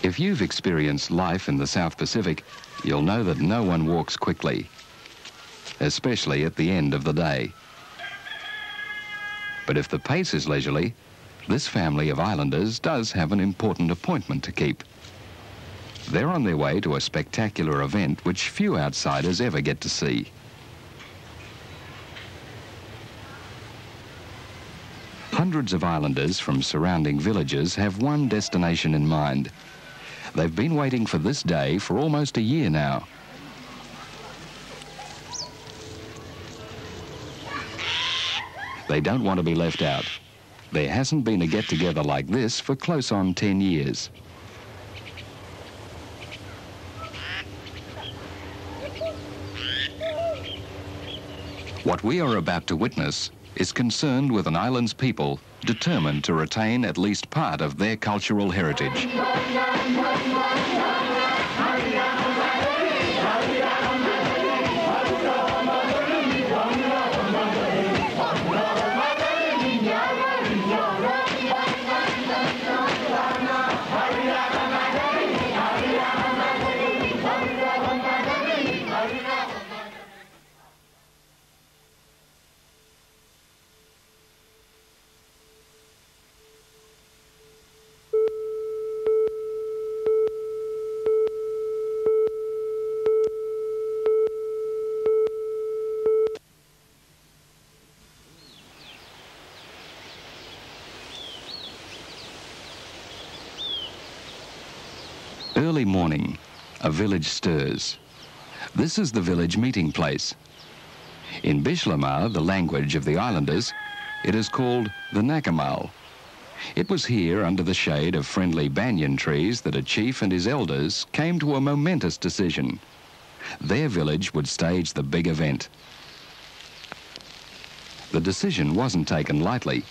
If you've experienced life in the South Pacific, you'll know that no one walks quickly, especially at the end of the day. But if the pace is leisurely, this family of islanders does have an important appointment to keep. They're on their way to a spectacular event which few outsiders ever get to see. Hundreds of islanders from surrounding villages have one destination in mind. They've been waiting for this day for almost a year now. They don't want to be left out. There hasn't been a get-together like this for close on 10 years. What we are about to witness is concerned with an island's people determined to retain at least part of their cultural heritage. Early morning, a village stirs. This is the village meeting place. In Bishlamar, the language of the islanders, it is called the Nakamal. It was here under the shade of friendly banyan trees that a chief and his elders came to a momentous decision. Their village would stage the big event. The decision wasn't taken lightly.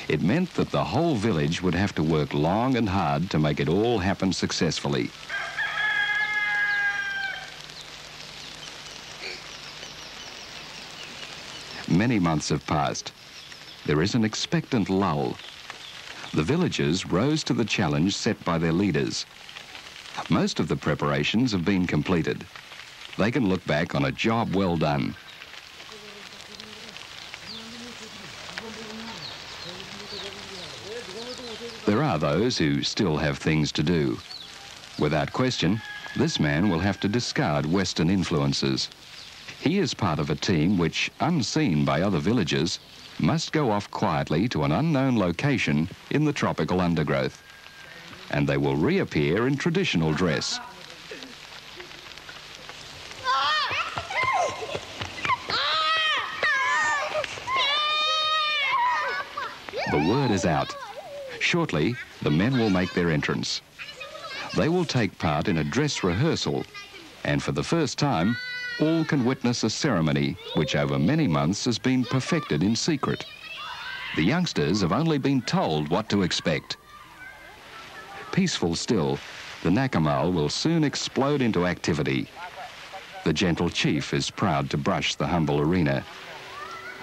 It meant that the whole village would have to work long and hard to make it all happen successfully. Many months have passed. There is an expectant lull. The villagers rose to the challenge set by their leaders. Most of the preparations have been completed. They can look back on a job well done. There are those who still have things to do. Without question, this man will have to discard Western influences. He is part of a team which, unseen by other villagers, must go off quietly to an unknown location in the tropical undergrowth. And they will reappear in traditional dress. The word is out. Shortly, the men will make their entrance. They will take part in a dress rehearsal, and for the first time, all can witness a ceremony which over many months has been perfected in secret. The youngsters have only been told what to expect. Peaceful still, the Nakamal will soon explode into activity. The gentle chief is proud to brush the humble arena.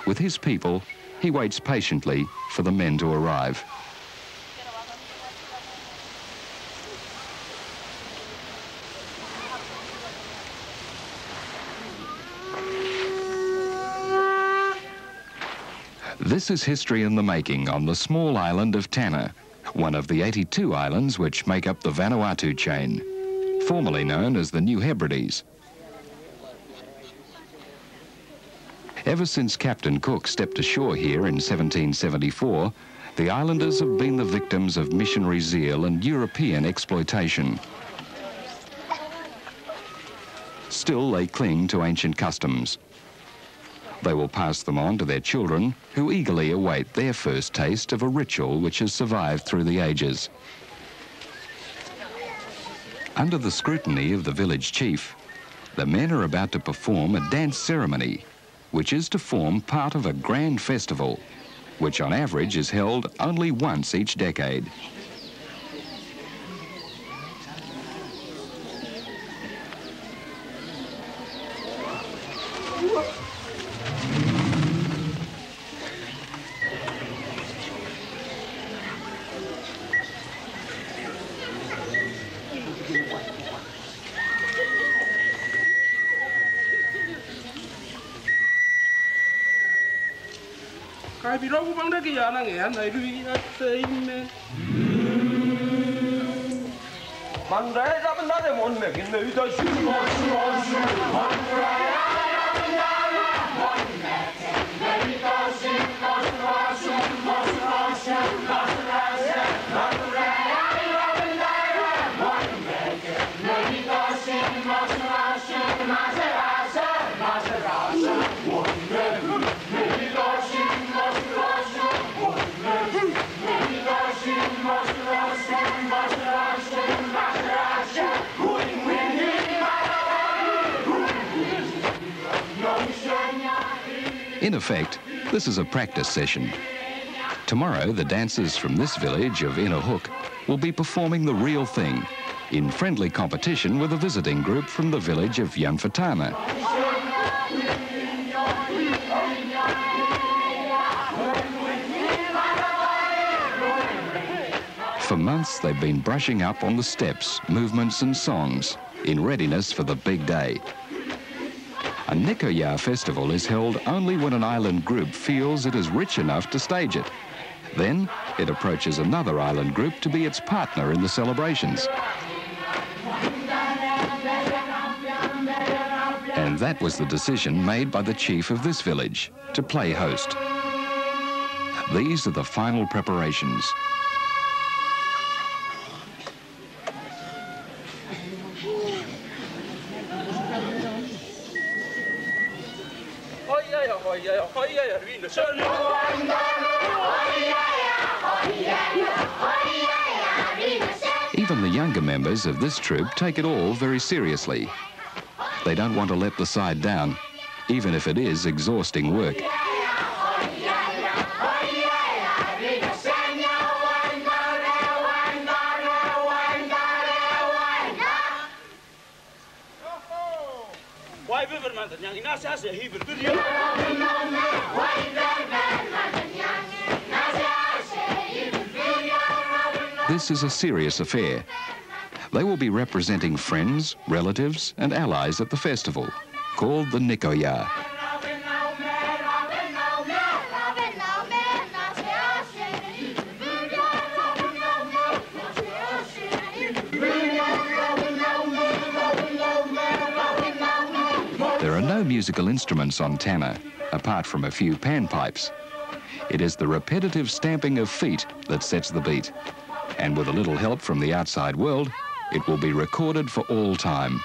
With his people, he waits patiently for the men to arrive. This is history in the making on the small island of Tanna, one of the 82 islands which make up the Vanuatu chain, formerly known as the New Hebrides. Ever since Captain Cook stepped ashore here in 1774, the islanders have been the victims of missionary zeal and European exploitation. Still, they cling to ancient customs. They will pass them on to their children, who eagerly await their first taste of a ritual which has survived through the ages. Under the scrutiny of the village chief, the men are about to perform a dance ceremony, which is to form part of a grand festival, which on average is held only once each decade. In effect, this is a practice session. Tomorrow, the dancers from this village of Inner Hook will be performing the real thing in friendly competition with a visiting group from the village of Yanfatana. For months, they've been brushing up on the steps, movements and songs in readiness for the big day. A Nikoya festival is held only when an island group feels it is rich enough to stage it. Then it approaches another island group to be its partner in the celebrations. And that was the decision made by the chief of this village, to play host. These are the final preparations. Even the younger members of this troupe take it all very seriously. They don't want to let the side down, even if it is exhausting work. This is a serious affair. They will be representing friends, relatives and allies at the festival, called the Nikoya. There are no musical instruments on Tana, apart from a few panpipes. It is the repetitive stamping of feet that sets the beat. And with a little help from the outside world, it will be recorded for all time.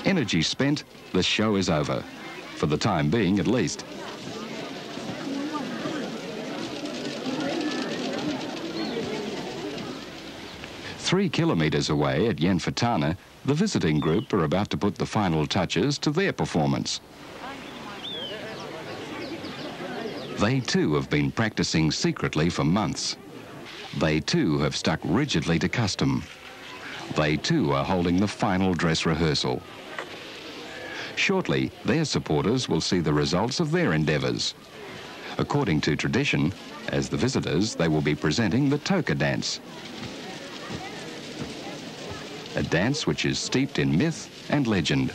Energy spent, the show is over. For the time being, at least. Three kilometres away at Yanfatana, the visiting group are about to put the final touches to their performance. They too have been practising secretly for months. They too have stuck rigidly to custom. They too are holding the final dress rehearsal. Shortly, their supporters will see the results of their endeavours. According to tradition, as the visitors, they will be presenting the Toka Dance. A dance which is steeped in myth and legend.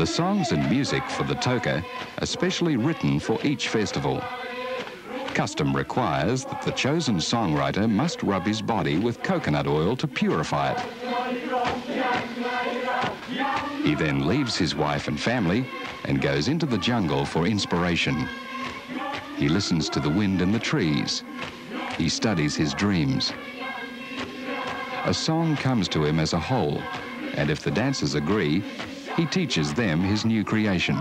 The songs and music for the toka are specially written for each festival. Custom requires that the chosen songwriter must rub his body with coconut oil to purify it. He then leaves his wife and family and goes into the jungle for inspiration. He listens to the wind in the trees. He studies his dreams. A song comes to him as a whole, and if the dancers agree, he teaches them his new creation.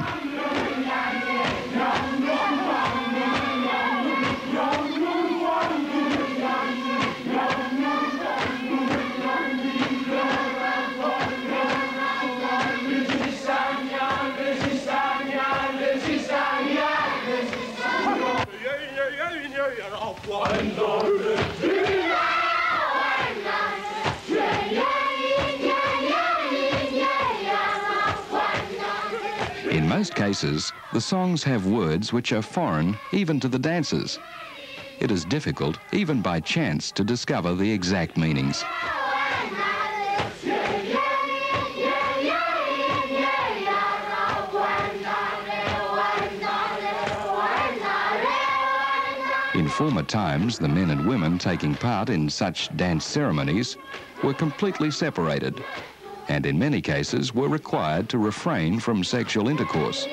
In most cases, the songs have words which are foreign even to the dancers. It is difficult, even by chance, to discover the exact meanings. In former times, the men and women taking part in such dance ceremonies were completely separated, and in many cases were required to refrain from sexual intercourse.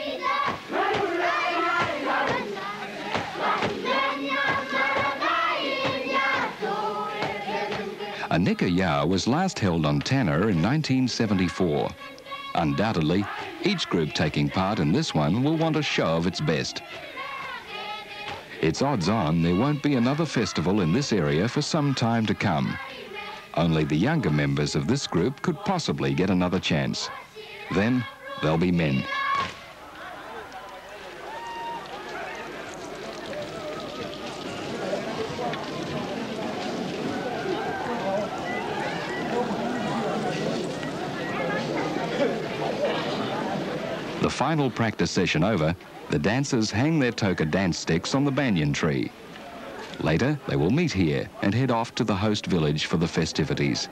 A nikaya was last held on Tanna in 1974. Undoubtedly, each group taking part in this one will want a show of its best. It's odds on there won't be another festival in this area for some time to come. Only the younger members of this group could possibly get another chance. Then they'll be men. The final practice session over, the dancers hang their Toka dance sticks on the banyan tree. Later, they will meet here and head off to the host village for the festivities.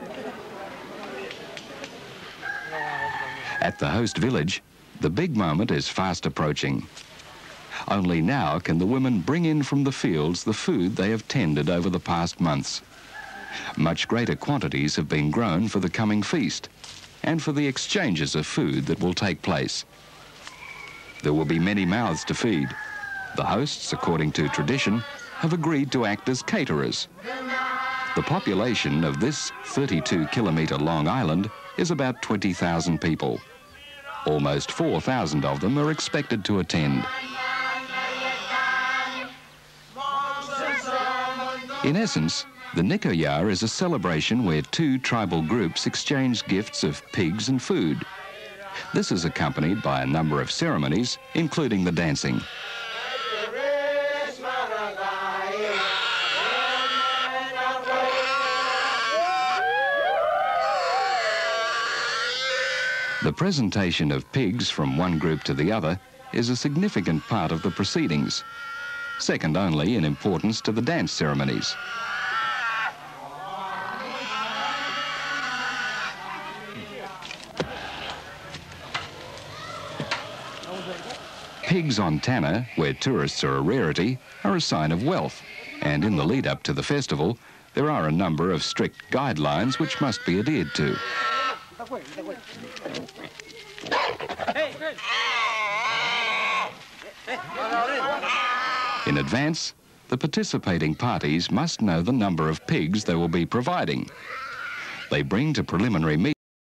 At the host village, the big moment is fast approaching. Only now can the women bring in from the fields the food they have tended over the past months. Much greater quantities have been grown for the coming feast and for the exchanges of food that will take place. There will be many mouths to feed. The hosts, according to tradition, have agreed to act as caterers. The population of this 32-kilometre-long island is about 20,000 people. Almost 4,000 of them are expected to attend. In essence, the nikaya is a celebration where two tribal groups exchange gifts of pigs and food. This is accompanied by a number of ceremonies, including the dancing. The presentation of pigs from one group to the other is a significant part of the proceedings, second only in importance to the dance ceremonies. Pigs on Tanna, where tourists are a rarity, are a sign of wealth, and in the lead-up to the festival, there are a number of strict guidelines which must be adhered to. In advance, the participating parties must know the number of pigs they will be providing. They bring to preliminary meetings